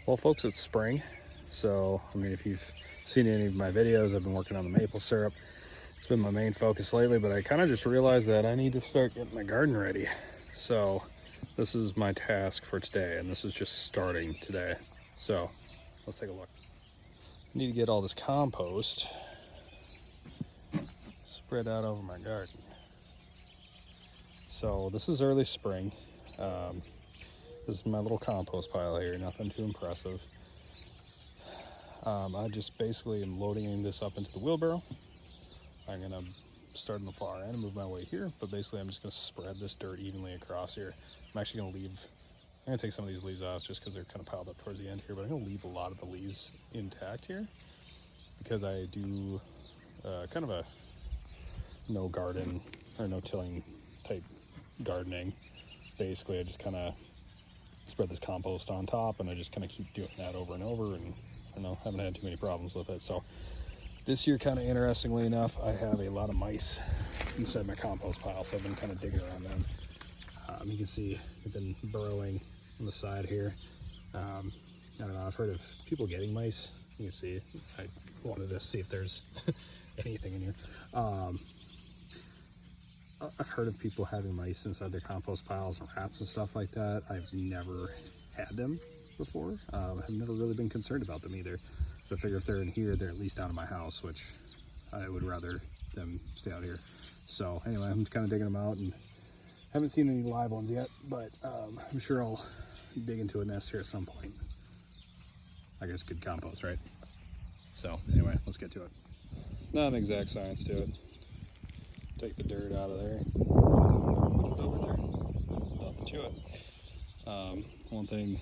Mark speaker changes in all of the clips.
Speaker 1: Well, folks, it's spring. So, I mean, if you've seen any of my videos, I've been working on the maple syrup. It's been my main focus lately, but I kind of just realized that I need to start getting my garden ready. So, this is my task for today, and this is just starting today. So, let's take a look. I need to get all this compost spread out over my garden. So, this is early spring. This is my little compost pile here, nothing too impressive. I just basically am loading this up into the wheelbarrow. I'm gonna start on the far end and move my way here, but basically I'm just gonna spread this dirt evenly across here. I'm actually I'm gonna take some of these leaves off just because they're kind of piled up towards the end here, but I'm gonna leave a lot of the leaves intact here because I do kind of a no garden or no tilling type gardening. Basically, I just kind of spread this compost on top and I just kind of keep doing that over and over, and I don't know, haven't had too many problems with it. So this year, kind of interestingly enough, I have a lot of mice inside my compost pile, so I've been kind of digging around them. You can see they've been burrowing on the side here. I don't know, I've heard of people getting mice. You can see, I wanted to see if there's anything in here. I've heard of people having mice inside their compost piles and rats and stuff like that. I've never had them before. I've never really been concerned about them either. So I figure if they're in here, they're at least out of my house, which I would rather them stay out here. So anyway, I'm kind of digging them out and haven't seen any live ones yet, but I'm sure I'll dig into a nest here at some point. I guess good compost, right? So anyway, let's get to it. Not an exact science to it. Take the dirt out of there, put it over there, nothing to it. One thing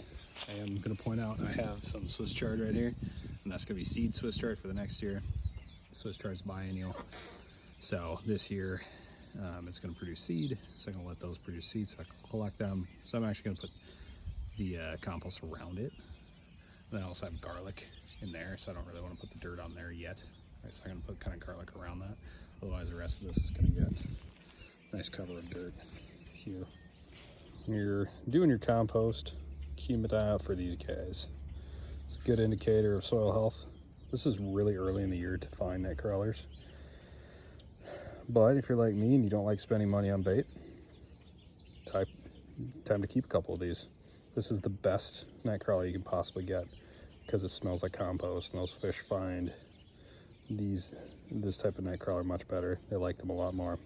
Speaker 1: I am going to point out, I have some Swiss chard right here, and that's going to be seed Swiss chard for the next year. Swiss chard's biennial, so this year it's going to produce seed, so I'm going to let those produce seeds so I can collect them. So I'm actually going to put the compost around it. And then I also have garlic in there, so I don't really want to put the dirt on there yet. Right, so I'm going to put kind of garlic around that. Otherwise the rest of this is going to get a nice cover of dirt here. When you're doing your compost, keep an eye out for these guys. It's a good indicator of soil health. This is really early in the year to find night crawlers. But if you're like me and you don't like spending money on bait, time to keep a couple of these. This is the best night crawler you can possibly get because it smells like compost, and those fish find this type of night crawler much better. They like them a lot more.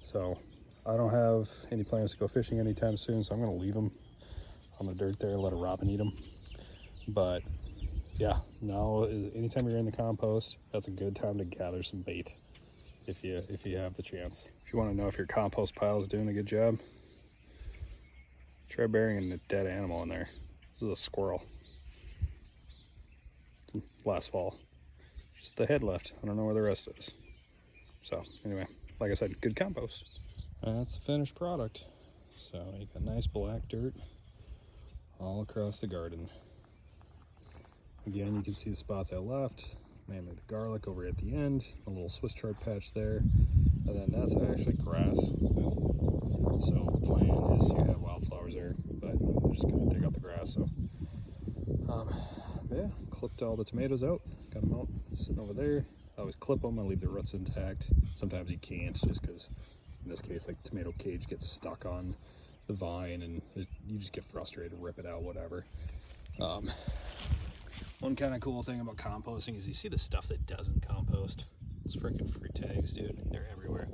Speaker 1: So I don't have any plans to go fishing anytime soon, so I'm going to leave them on the dirt there, let a robin eat them. But yeah, now anytime you're in the compost, that's a good time to gather some bait if you have the chance. If you want to know if your compost pile is doing a good job, try burying a dead animal in there. This is a squirrel. Last fall. Just the head left. I don't know where the rest is. So anyway, like I said, good compost. That's the finished product. So you got nice black dirt all across the garden. Again, you can see the spots I left, mainly the garlic over at the end, a little Swiss chard patch there, and then that's actually grass. So the plan is to have wildflowers there, but I'm just gonna dig up the grass. So yeah, clipped all the tomatoes out, got them out sitting over there. I always clip them, I leave the roots intact. Sometimes you can't, just because in this case, like, tomato cage gets stuck on the vine and you just get frustrated, rip it out, whatever. One kind of cool thing about composting is you see the stuff that doesn't compost. Those freaking fruit tags, dude, they're everywhere.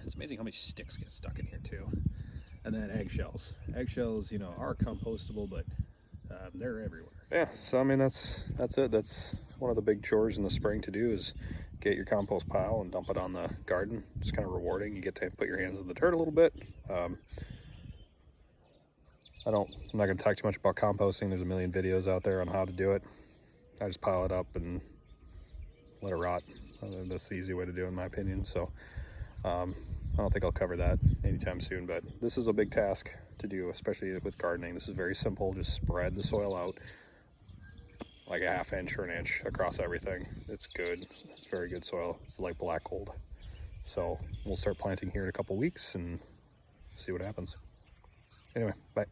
Speaker 1: It's amazing how many sticks get stuck in here too. And then eggshells. Eggshells, you know, are compostable, but they're everywhere. Yeah, so I mean, that's it. That's one of the big chores in the spring to do, is get your compost pile and dump it on the garden. It's kind of rewarding. You get to put your hands in the dirt a little bit. I'm not going to talk too much about composting. There's a million videos out there on how to do it. I just pile it up and let it rot. That's the easy way to do it, in my opinion. So I don't think I'll cover that anytime soon, but this is a big task to do, especially with gardening. This is very simple. Just spread the soil out like a ½ inch or an inch across everything. It's good. It's very good soil. It's like black gold. So we'll start planting here in a couple weeks and see what happens. Anyway, bye.